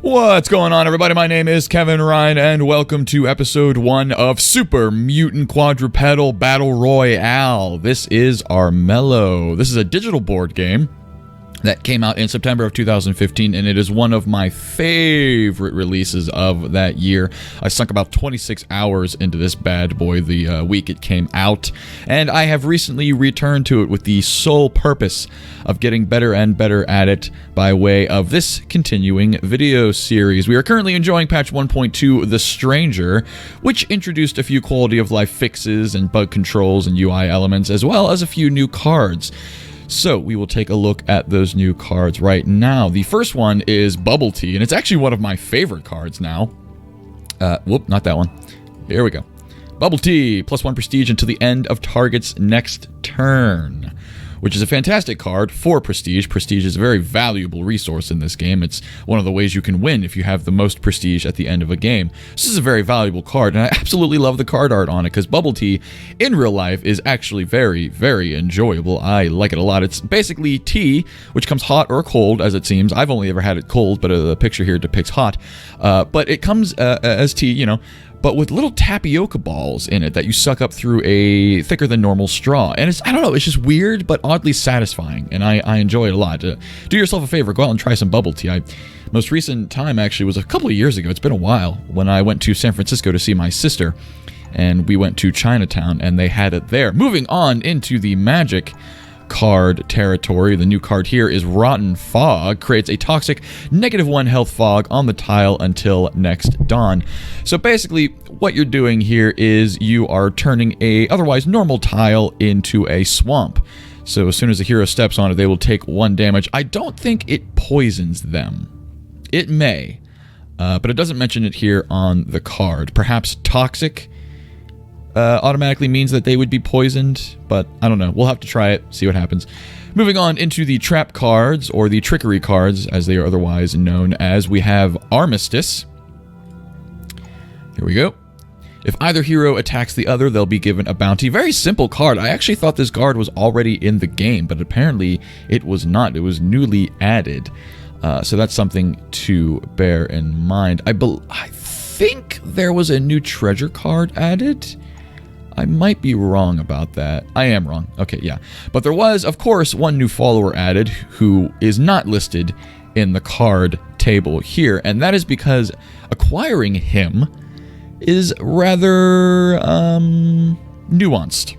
What's going on, everybody? My name is Kevin Ryan, and welcome to episode 1 of Super Mutant Quadrupedal Battle Royale. This is Armello. This is a digital board game that came out in September of 2015, and it is one of my favorite releases of that year. I sunk about 26 hours into this bad boy the week it came out, and I have recently returned to it with the sole purpose of getting better and better at it by way of this continuing video series. We are currently enjoying patch 1.2, The Stranger, which introduced a few quality of life fixes and bug controls and UI elements, as well as a few new cards. So we will take a look at those new cards right now. The first one is Bubble Tea, and it's actually one of my favorite cards now. Whoop, not that one. Here we go. Bubble Tea, +1 prestige until the end of target's next turn, which is a fantastic card for prestige. Prestige is a very valuable resource in this game. It's one of the ways you can win if you have the most prestige at the end of a game. This is a very valuable card, and I absolutely love the card art on it, because Bubble Tea in real life is actually very, very enjoyable. I like it a lot. It's basically tea, which comes hot or cold, as it seems. I've only ever had it cold, but the picture here depicts hot. But it comes as tea, you know, but with little tapioca balls in it that you suck up through a thicker than normal straw. And it's, I don't know, it's just weird, but oddly satisfying, and I enjoy it a lot. Do yourself a favor, go out and try some bubble tea. Most recent time, actually, was a couple of years ago. It's been a while, when I went to San Francisco to see my sister, and we went to Chinatown, and they had it there. Moving on into the Magic card territory. The new card here is Rotten Fog. Creates a toxic -1 health fog on the tile until next dawn. So basically what you're doing here is you are turning a otherwise normal tile into a swamp. So as soon as the hero steps on it, they will take 1 damage. I don't think it poisons them. It may, but it doesn't mention it here on the card. Perhaps toxic automatically means that they would be poisoned, but I don't know. We'll have to try it, see what happens. Moving on into the trap cards, or the trickery cards, as they are otherwise known as, we have Armistice. Here we go. If either hero attacks the other, they'll be given a bounty. Very simple card. I actually thought this card was already in the game, but apparently it was not. It was newly added. So that's something to bear in mind. I think there was a new treasure card added. I might be wrong about that. I am wrong. Okay, yeah. But there was, of course, one new follower added who is not listed in the card table here, and that is because acquiring him is rather nuanced.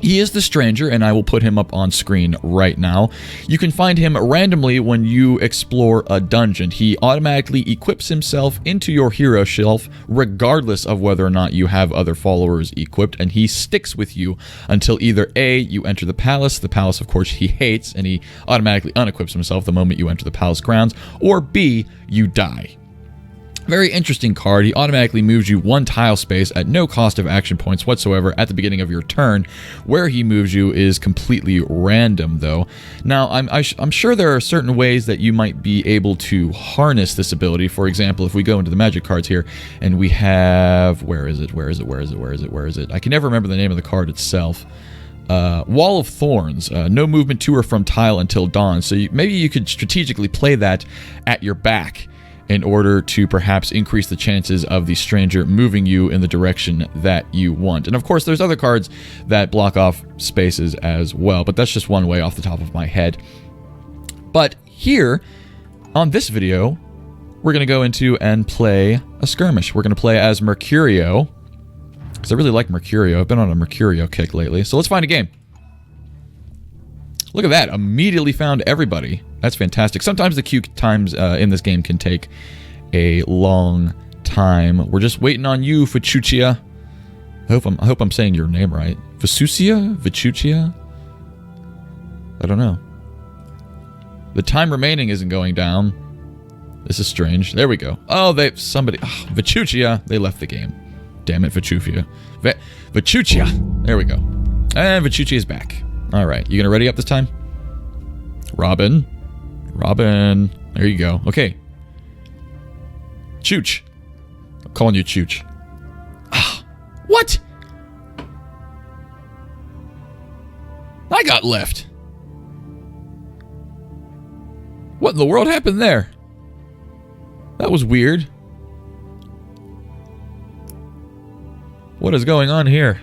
He is the Stranger, and I will put him up on screen right now. You can find him randomly when you explore a dungeon. He automatically equips himself into your hero shelf, regardless of whether or not you have other followers equipped, and he sticks with you until either A, you enter the palace, of course he hates, and he automatically unequips himself the moment you enter the palace grounds, or B, you die. Very interesting card. He automatically moves you 1 tile space at no cost of action points whatsoever at the beginning of your turn. Where he moves you is completely random, though. Now, I'm sure there are certain ways that you might be able to harness this ability. For example, if we go into the Magic cards here, and we have... Where is it? I can never remember the name of the card itself. Wall of Thorns. No movement to or from tile until dawn. So maybe you could strategically play that at your back in order to perhaps increase the chances of the Stranger moving you in the direction that you want. And of course, there's other cards that block off spaces as well, but that's just one way off the top of my head. But here, on this video, we're going to go into and play a skirmish. We're going to play as Mercurio, because I really like Mercurio. I've been on a Mercurio kick lately. So let's find a game. Look at that. Immediately found everybody. That's fantastic. Sometimes the queue times in this game can take a long time. We're just waiting on you, Vichuchia. I hope I'm saying your name right. Vichuchia? I don't know. The time remaining isn't going down. This is strange. There we go. Oh, Vichuchia. They left the game. Damn it, Vichuchia. Vichuchia. There we go. And Vichuchia is back. All right, you gonna ready up this time? Robin. There you go. Okay. Chooch. I'm calling you Chooch. Ah, what? I got left. What in the world happened there? That was weird. What is going on here?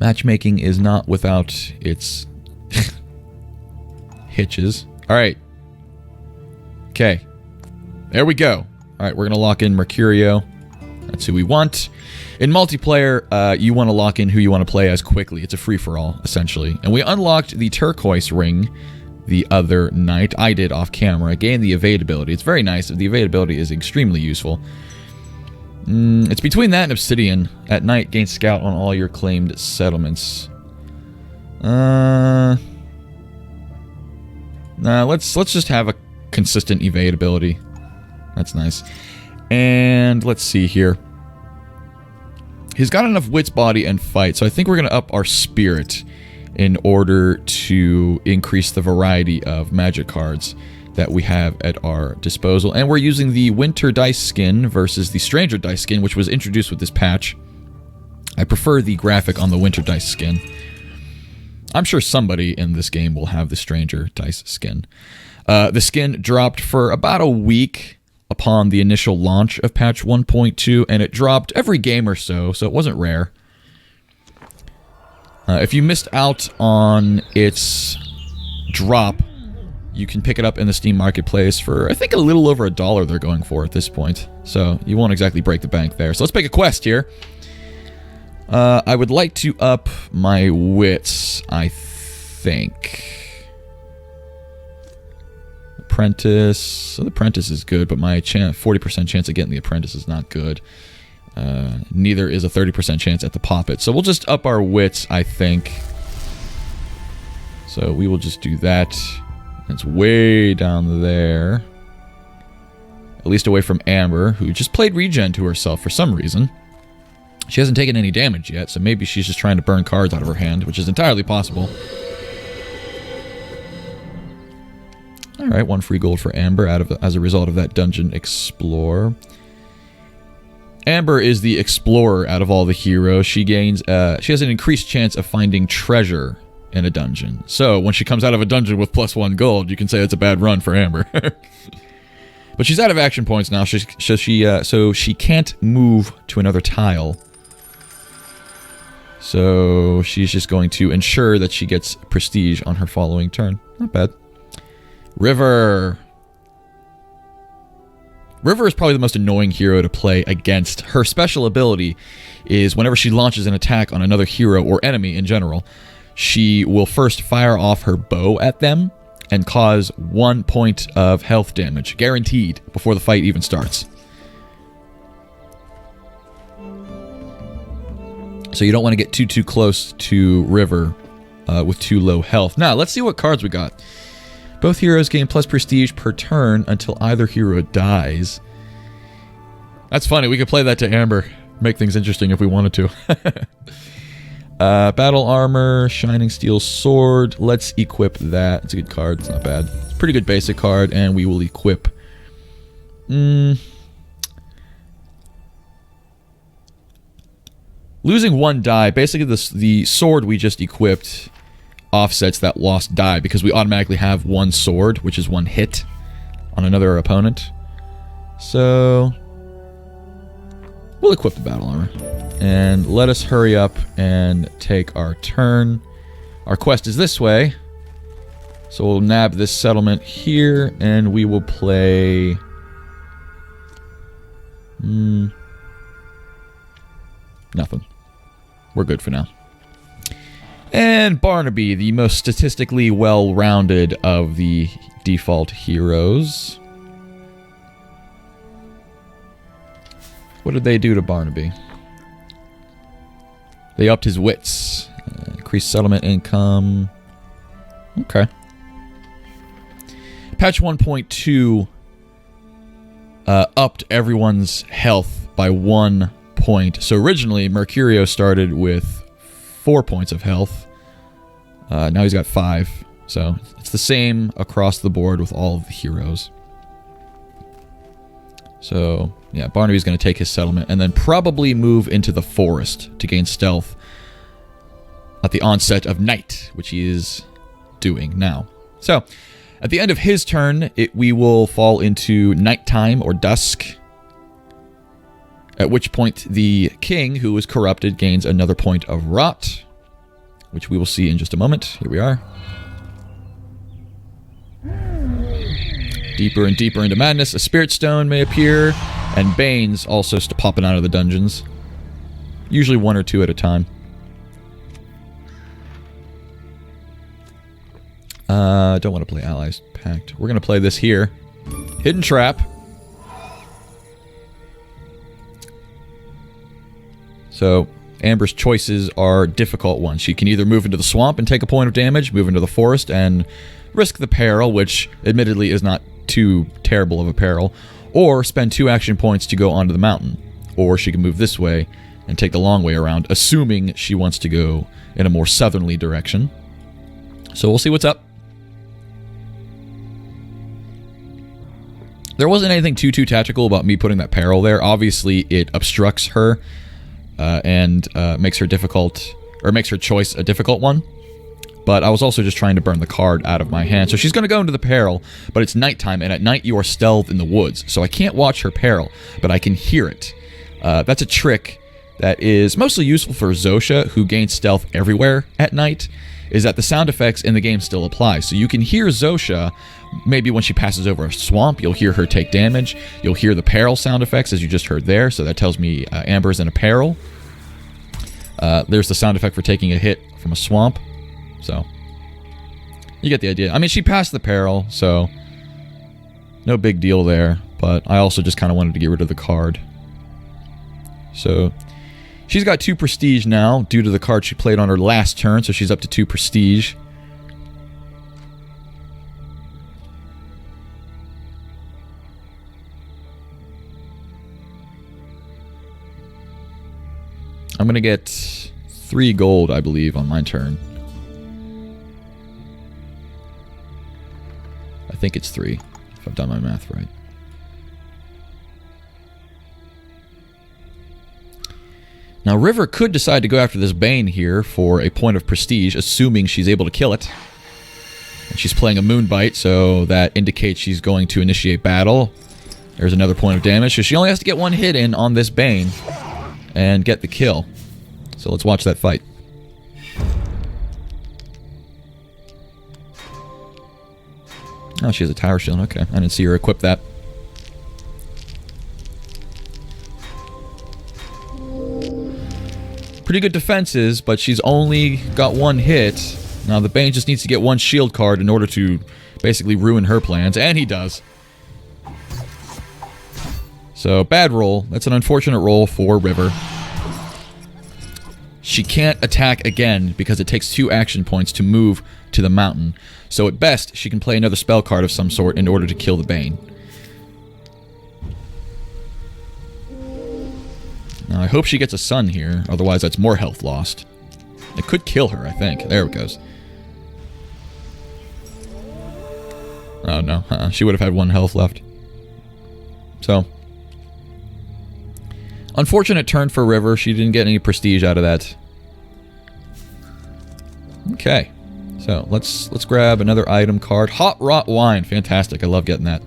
Matchmaking is not without its hitches. Alright. Okay. There we go. Alright, we're going to lock in Mercurio. That's who we want. In multiplayer, you want to lock in who you want to play as quickly. It's a free-for-all, essentially. And we unlocked the turquoise ring the other night. I did off camera. Gained the evade ability. It's very nice. The evade ability is extremely useful. It's between that and Obsidian. At night, gain scout on all your claimed settlements. Nah, let's just have a consistent evade ability. That's nice. And let's see here. He's got enough wits, body, and fight, so I think we're going to up our spirit in order to increase the variety of magic cards that we have at our disposal. And we're using the Winter Dice skin versus the Stranger Dice skin, which was introduced with this patch. I prefer the graphic on the Winter Dice skin. I'm sure somebody in this game will have the Stranger Dice skin. The skin dropped for about a week upon the initial launch of patch 1.2, and it dropped every game or so it wasn't rare. If you missed out on its drop, you can pick it up in the Steam Marketplace for, I think, a little over $1 they're going for at this point. So you won't exactly break the bank there. So let's pick a quest here. I would like to up my wits, I think. Apprentice. So the Apprentice is good, but my 40% chance of getting the Apprentice is not good. Neither is a 30% chance at the Poppet. So we'll just up our wits, I think. So we will just do that. It's way down there. At least away from Amber, who just played regen to herself for some reason. She hasn't taken any damage yet, so maybe she's just trying to burn cards out of her hand, which is entirely possible. Alright, 1 free gold for Amber as a result of that dungeon explorer. Amber is the explorer out of all the heroes. She has an increased chance of finding treasure in a dungeon. So when she comes out of a dungeon with +1 gold, you can say it's a bad run for Amber. But she's out of action points now, so she can't move to another tile. So she's just going to ensure that she gets prestige on her following turn. Not bad. River. River is probably the most annoying hero to play against. Her special ability is whenever she launches an attack on another hero or enemy in general, she will first fire off her bow at them and cause 1 point of health damage, guaranteed, before the fight even starts. So you don't want to get too close to River with too low health. Now, let's see what cards we got. Both heroes gain plus prestige per turn until either hero dies. That's funny. We could play that to Amber. Make things interesting if we wanted to. Battle armor, shining steel sword. Let's equip that. It's a good card. It's not bad. It's a pretty good basic card, and we will equip. Losing 1 die. Basically, the sword we just equipped offsets that lost die because we automatically have 1 sword, which is 1 hit on another opponent. So we'll equip the battle armor. And let us hurry up and take our turn. Our quest is this way. So we'll nab this settlement here, and we will play... nothing. We're good for now. And Barnaby, the most statistically well-rounded of the default heroes. What did they do to Barnaby? They upped his wits. Increased settlement income. Okay. Patch 1.2 upped everyone's health by 1 point. So originally, Mercurio started with 4 points of health. Now he's got 5. So it's the same across the board with all of the heroes. So, yeah, Barnaby's going to take his settlement and then probably move into the forest to gain stealth. at the onset of night, which he is doing now. So, at the end of his turn, we will fall into nighttime or dusk, at which point the king, who is corrupted, gains another point of rot, which we will see in just a moment. Here we are. Deeper and deeper into madness, a spirit stone may appear, and banes also popping out of the dungeons. Usually 1 or 2 at a time. Don't want to play Allies Pact. We're going to play this here. Hidden Trap. So, Amber's choices are difficult ones. She can either move into the swamp and take a point of damage, move into the forest and risk the peril, which admittedly is not too terrible of a peril, or spend 2 action points to go onto the mountain. Or she can move this way and take the long way around, assuming she wants to go in a more southerly direction. So we'll see what's up. There wasn't anything too tactical about me putting that peril there. Obviously, it obstructs her and makes her difficult, or makes her choice a difficult one. But I was also just trying to burn the card out of my hand. So she's going to go into the peril, but it's nighttime, and at night you are stealthed in the woods. So I can't watch her peril, but I can hear it. That's a trick that is mostly useful for Zosha, who gains stealth everywhere at night, is that the sound effects in the game still apply. So you can hear Zosha, maybe when she passes over a swamp, you'll hear her take damage. You'll hear the peril sound effects, as you just heard there, so that tells me Amber's in a peril. There's the sound effect for taking a hit from a swamp. So, you get the idea. I mean, she passed the peril, so no big deal there, but I also just kind of wanted to get rid of the card. So, she's got 2 prestige now, due to the card she played on her last turn, so she's up to 2 prestige. I'm going to get 3 gold, I believe, on my turn. I think it's 3, if I've done my math right. Now, River could decide to go after this Bane here for a point of prestige, assuming she's able to kill it. And she's playing a Moonbite, so that indicates she's going to initiate battle. There's another point of damage, so she only has to get 1 hit in on this Bane and get the kill. So let's watch that fight. Oh, she has a Tower Shield. Okay, I didn't see her equip that. Pretty good defenses, but she's only got 1 hit. Now the Bane just needs to get 1 shield card in order to basically ruin her plans, and he does. So, bad roll. That's an unfortunate roll for River. She can't attack again because it takes 2 action points to move to the mountain. So at best, she can play another spell card of some sort in order to kill the Bane. Now, I hope she gets a sun here, otherwise that's more health lost. It could kill her, I think. There it goes. Oh, no. She would have had 1 health left. So, unfortunate turn for River. She didn't get any prestige out of that. Okay. So, let's grab another item card. Hot Rot Wine. Fantastic. I love getting that.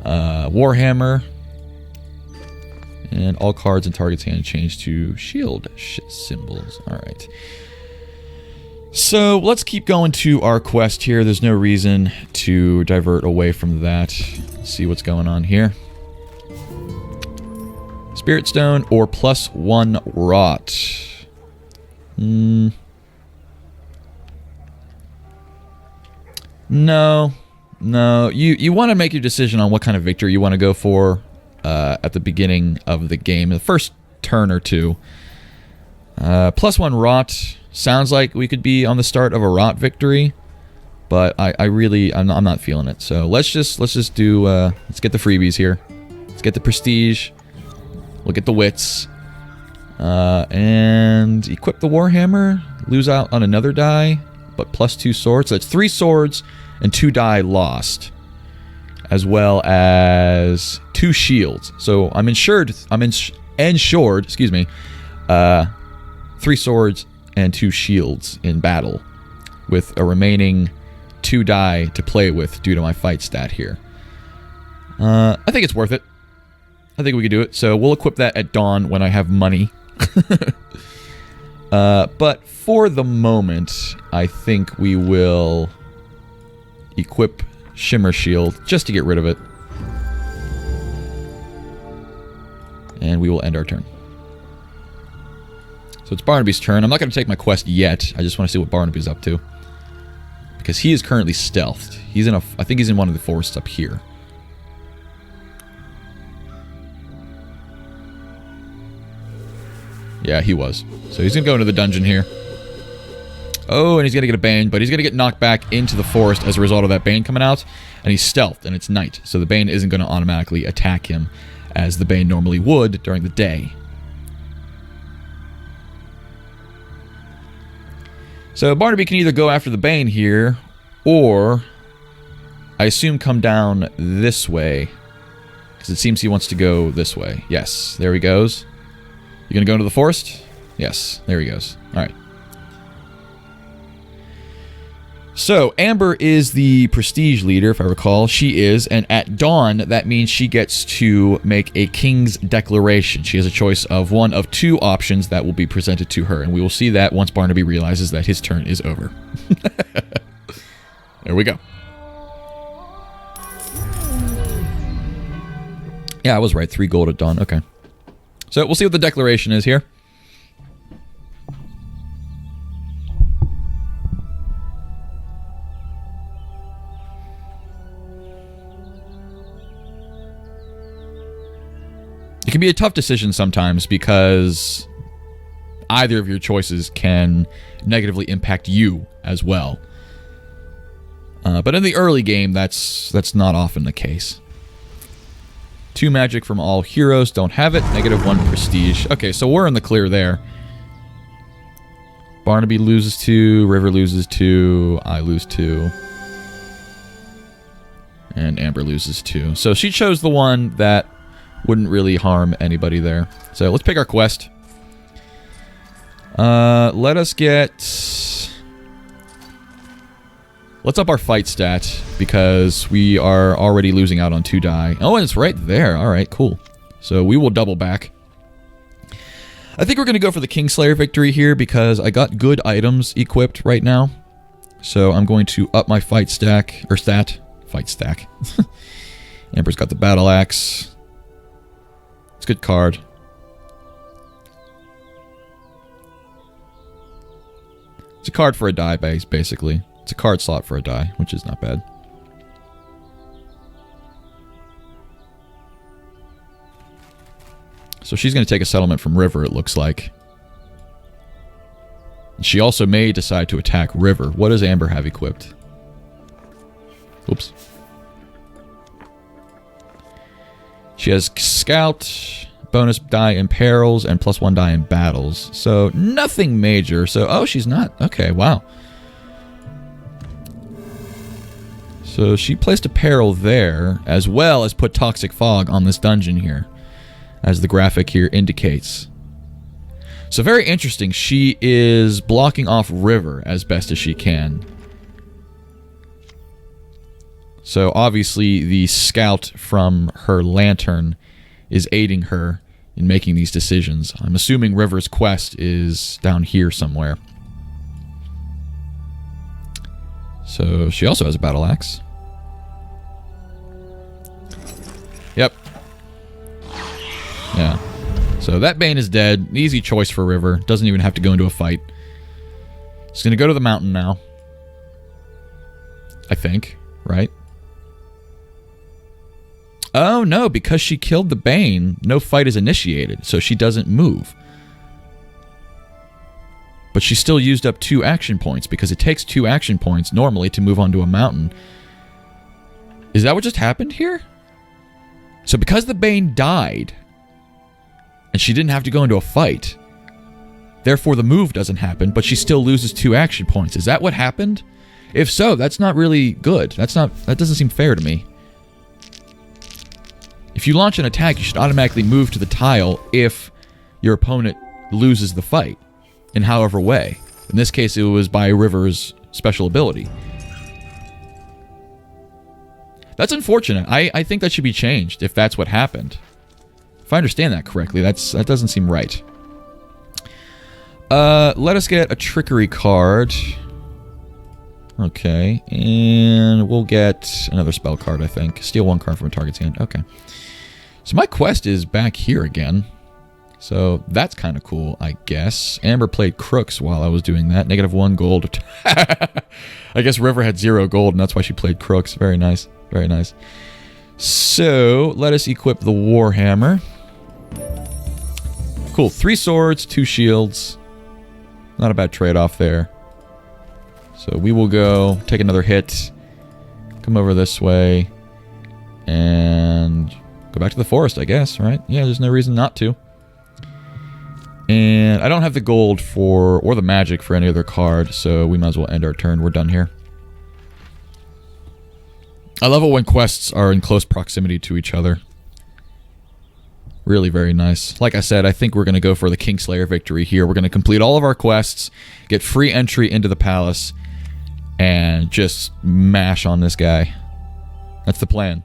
Warhammer. And all cards in target's hand change to shield symbols. Alright. So, let's keep going to our quest here. There's no reason to divert away from that. Let's see what's going on here. Spirit Stone or +1 Rot. No. You want to make your decision on what kind of victory you want to go for at the beginning of the game, the first turn or two. +1 Rot sounds like we could be on the start of a Rot victory, but I'm not feeling it. So let's just do let's get the freebies here. Let's get the prestige. We'll get the wits. And equip the Warhammer. Lose out on another die, but +2 swords. So that's 3 swords and 2 die lost. As well as 2 shields. So I'm ensured, excuse me, 3 swords and 2 shields in battle, with a remaining 2 die to play with due to my fight stat here. I think it's worth it. I think we can do it. So we'll equip that at dawn when I have money. But for the moment, I think we will equip Shimmer Shield just to get rid of it. And we will end our turn. So it's Barnaby's turn. I'm not going to take my quest yet. I just want to see what Barnaby's up to. Because he is currently stealthed. He's in I think he's in one of the forests up here. Yeah, he was. So he's going to go into the dungeon here. Oh, and he's going to get a Bane, but he's going to get knocked back into the forest as a result of that Bane coming out. And he's stealthed, and it's night. So the Bane isn't going to automatically attack him as the Bane normally would during the day. So Barnaby can either go after the Bane here, or I assume come down this way. Because it seems he wants to go this way. Yes, there he goes. You gonna go into the forest? Yes, there he goes. Alright. So, Amber is the prestige leader, if I recall. She is, and at dawn, that means she gets to make a king's declaration. She has a choice of one of 2 options that will be presented to her, and we will see that once Barnaby realizes that his turn is over. There we go. Yeah, I was right. 3 gold at dawn. Okay. So, we'll see what the declaration is here. It can be a tough decision sometimes because either of your choices can negatively impact you as well. But in the early game, that's not often the case. 2 magic from all heroes, don't have it. -1 prestige. Okay, so we're in the clear there. Barnaby loses 2, River loses 2, I lose 2. And Amber loses 2. So she chose the one that wouldn't really harm anybody there. So let's pick our quest. Let us get... Let's up our fight stat, because we are already losing out on 2 die. Oh, and it's right there. Alright, cool. So we will double back. I think we're going to go for the Kingslayer victory here, because I got good items equipped right now. So I'm going to up my fight stack, or stat. Fight stack. Amber's got the battle axe. It's a good card. It's a card for a die base, basically. It's a card slot for a die, which is not bad. So she's going to take a settlement from River, it looks like. She also may decide to attack River. What does Amber have equipped? Oops. She has Scout, bonus die in perils, and +1 die in battles. So, nothing major. So, oh, she's not. Okay, wow. So, she placed a peril there, as well as put Toxic Fog on this dungeon here, as the graphic here indicates. So, very interesting. She is blocking off River as best as she can. So, obviously, the scout from her lantern is aiding her in making these decisions. I'm assuming River's quest is down here somewhere. So, she also has a battle axe. Yep. Yeah. So, that Bane is dead. Easy choice for River. Doesn't even have to go into a fight. She's going to go to the mountain now. I think. Right? Oh, no. Because she killed the Bane, no fight is initiated. So, she doesn't move. But she still used up 2 action points, because it takes 2 action points normally to move onto a mountain. Is that what just happened here? So because the Bane died, and she didn't have to go into a fight, therefore the move doesn't happen, but she still loses 2 action points. Is that what happened? If so, that's not really good. That doesn't seem fair to me. If you launch an attack, you should automatically move to the tile if your opponent loses the fight, in however way. In this case, it was by River's special ability. That's unfortunate. I think that should be changed if that's what happened. If I understand that correctly, that doesn't seem right. Let us get a trickery card. Okay, and we'll get another spell card, I think. Steal one card from a target's hand. Okay. So my quest is back here again. So that's kind of cool, I guess. Amber played crooks while I was doing that. -1 gold. I guess River had 0 gold, and that's why she played crooks. Very nice. Very nice. So, let us equip the Warhammer. Cool. 3 swords, 2 shields. Not a bad trade-off there. So, we will go take another hit. Come over this way. And go back to the forest, I guess, right? Yeah, there's no reason not to. And I don't have the gold for, or the magic for any other card, so we might as well end our turn. We're done here. I love it when quests are in close proximity to each other. Really very nice. Like I said, I think we're going to go for the Kingslayer victory here. We're going to complete all of our quests, get free entry into the palace, and just mash on this guy. That's the plan.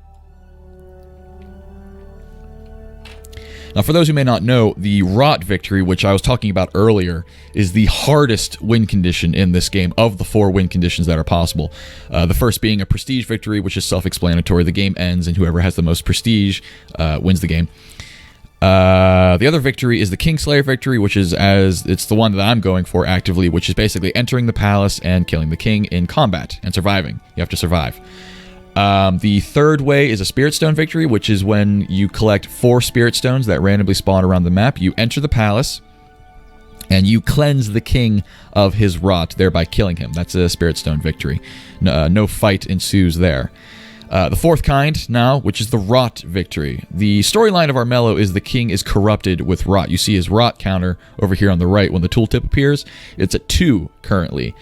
Now, for those who may not know, the Rot victory, which I was talking about earlier, is the hardest win condition in this game of the 4 win conditions that are possible. The first being a prestige victory, which is self-explanatory. The game ends, and whoever has the most prestige wins the game. The other victory is the Kingslayer victory, which is it's the one that I'm going for actively, which is basically entering the palace and killing the king in combat and surviving. You have to survive. The third way is a Spirit Stone victory, which is when you collect 4 Spirit Stones that randomly spawn around the map. You enter the palace, and you cleanse the king of his rot, thereby killing him. That's a Spirit Stone victory. No fight ensues there. The fourth kind now, which is the Rot victory. The storyline of Armello is the king is corrupted with rot. You see his rot counter over here on the right when the tooltip appears. It's at 2 currently.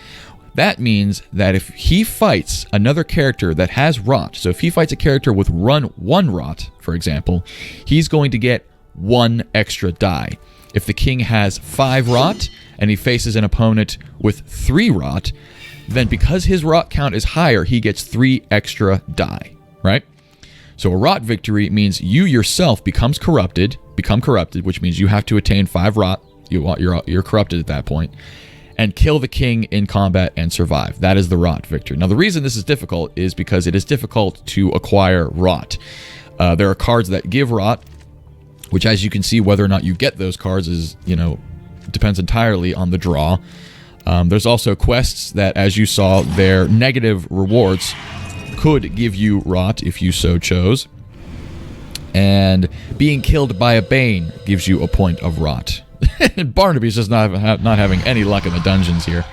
That means that if he fights another character that has rot, so if he fights a character with 1 rot, for example, he's going to get 1 extra die. If the king has 5 rot and he faces an opponent with 3 rot, then because his rot count is higher, he gets 3 extra die, right? So a rot victory means you yourself become corrupted, which means you have to attain 5 rot. You're corrupted at that point. And kill the king in combat and survive. That is the Rot victory. Now, the reason this is difficult is because it is difficult to acquire Rot. There are cards that give Rot, which, as you can see, whether or not you get those cards is, depends entirely on the draw. There's also quests that, as you saw, their negative rewards could give you Rot if you so chose. And being killed by a Bane gives you a point of Rot. Barnaby's just not having any luck in the dungeons here.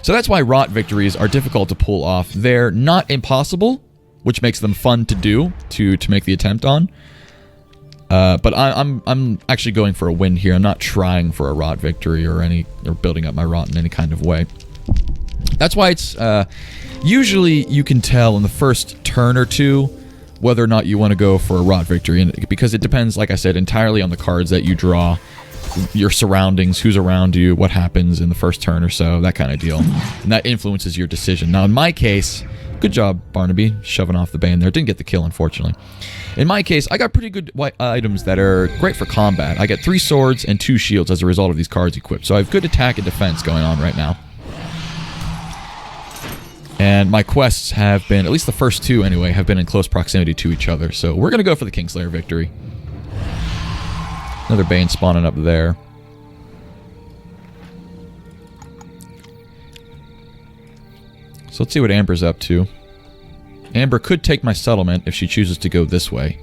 So that's why Rot victories are difficult to pull off. They're not impossible, which makes them fun to do, to make the attempt on. But I'm actually going for a win here. I'm not trying for a Rot victory or building up my Rot in any kind of way. That's why it's usually you can tell in the first turn or two whether or not you want to go for a Rot victory, because it depends, like I said, entirely on the cards that you draw, your surroundings, who's around you, what happens in the first turn or so, that kind of deal. And that influences your decision. Now, in my case, good job, Barnaby, shoving off the Bane there. Didn't get the kill, unfortunately. In my case, I got pretty good items that are great for combat. I get 3 swords and 2 shields as a result of these cards equipped. So I have good attack and defense going on right now. And my quests have been, at least the first 2 anyway, have been in close proximity to each other. So we're going to go for the Kingslayer victory. Another Bane spawning up there. So let's see what Amber's up to. Amber could take my settlement if she chooses to go this way.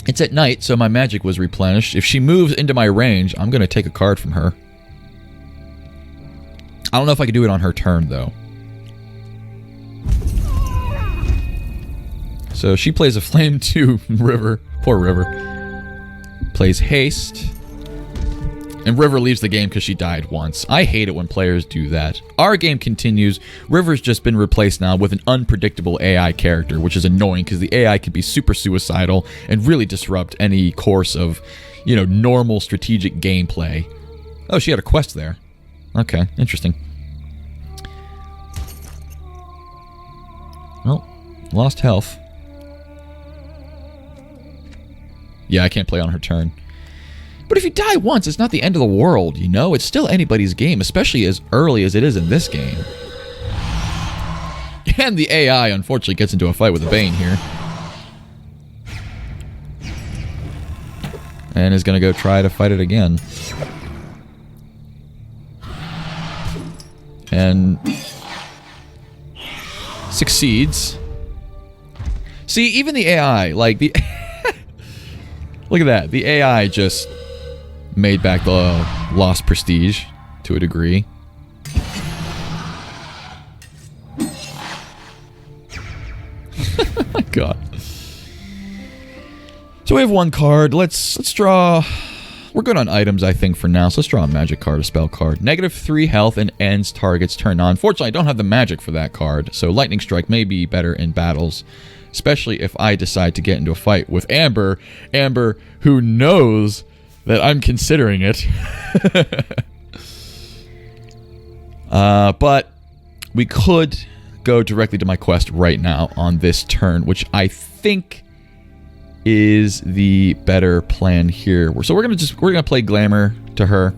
It's at night, so my magic was replenished. If she moves into my range, I'm going to take a card from her. I don't know if I can do it on her turn, though. So she plays a Flame 2 River. Poor River. Plays Haste. And River leaves the game because she died once. I hate it when players do that. Our game continues. River's just been replaced now with an unpredictable AI character, which is annoying because the AI could be super suicidal and really disrupt any course of, you know, normal strategic gameplay. Oh, she had a quest there. Okay, interesting. Well, lost health. Yeah, I can't play on her turn. But if you die once, it's not the end of the world, you know? It's still anybody's game, especially as early as it is in this game. And the AI, unfortunately, gets into a fight with the Bane here. And is going to go try to fight it again. And succeeds. See, even the AI, like the... Look at that. The AI just made back the lost prestige to a degree. My God. So we have one card. Let's draw... We're good on items, I think, for now. So let's draw a magic card, a spell card. -3 health and ends target's turn. Now, unfortunately, I don't have the magic for that card. So Lightning Strike may be better in battles. Especially if I decide to get into a fight with Amber. Amber, who knows that I'm considering it. But we could go directly to my quest right now on this turn, which I think is the better plan here. So we're gonna play Glamour to her.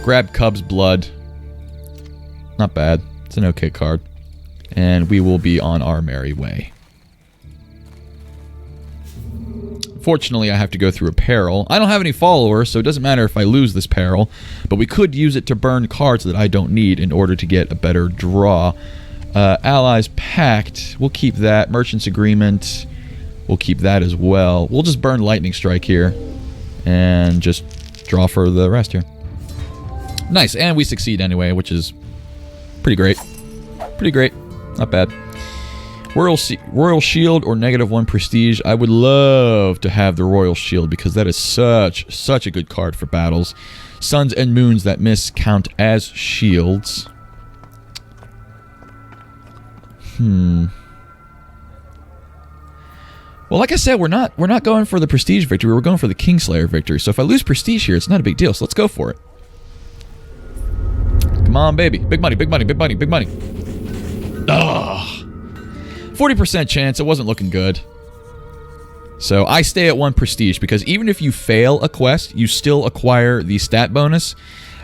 Grab Cub's Blood. Not bad. It's an okay card. And we will be on our merry way. Fortunately, I have to go through a peril. I don't have any followers, so it doesn't matter if I lose this peril. But we could use it to burn cards that I don't need in order to get a better draw. Allies Pact. We'll keep that. Merchant's Agreement. We'll keep that as well. We'll just burn Lightning Strike here. And just draw for the rest here. Nice. And we succeed anyway, which is pretty great. Pretty great. Not bad. Royal Shield or -1 prestige. I would love to have the Royal Shield because that is such a good card for battles. Suns and moons that miss count as shields. Well, like I said, we're not going for the prestige victory. We're going for the Kingslayer victory. So if I lose prestige here, it's not a big deal. So let's go for it. Come on, baby. Big money, big money, big money, big money. Ugh. 40% chance. It wasn't looking good. So I stay at 1 prestige because even if you fail a quest, you still acquire the stat bonus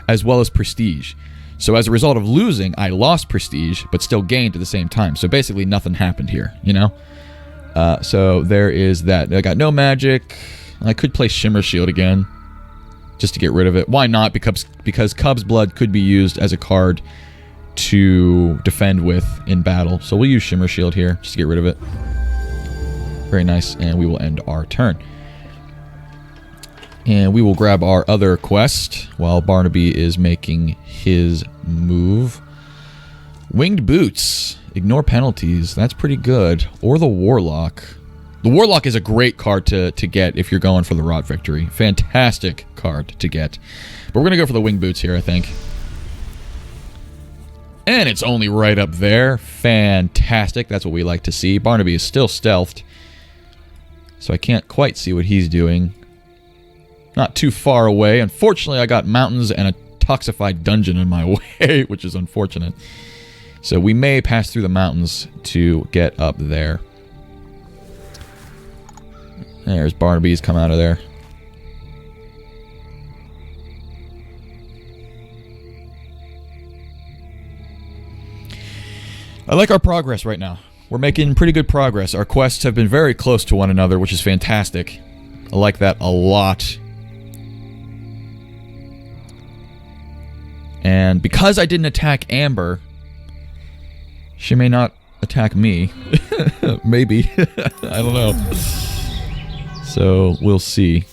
as well as prestige. So as a result of losing, I lost prestige, but still gained at the same time. So basically nothing happened here, you know? So there is that. I got no magic. I could play Shimmer Shield again just to get rid of it. Why not? Because Cub's Blood could be used as a card to defend with in battle. So we'll use Shimmer Shield here just to get rid of it. Very nice. And we will end our turn. And we will grab our other quest while Barnaby is making his move. Winged Boots. Ignore penalties. That's pretty good. Or the Warlock. The Warlock is a great card to get if you're going for the Rot Victory. Fantastic card to get. But we're going to go for the Winged Boots here, I think. And it's only right up there. Fantastic. That's what we like to see. Barnaby is still stealthed. So I can't quite see what he's doing. Not too far away. Unfortunately, I got mountains and a toxified dungeon in my way, which is unfortunate. So we may pass through the mountains to get up there. There's Barnaby's come out of there. I like our progress right now. We're making pretty good progress. Our quests have been very close to one another, which is fantastic. I like that a lot. And because I didn't attack Amber, she may not attack me. Maybe. I don't know. So, we'll see.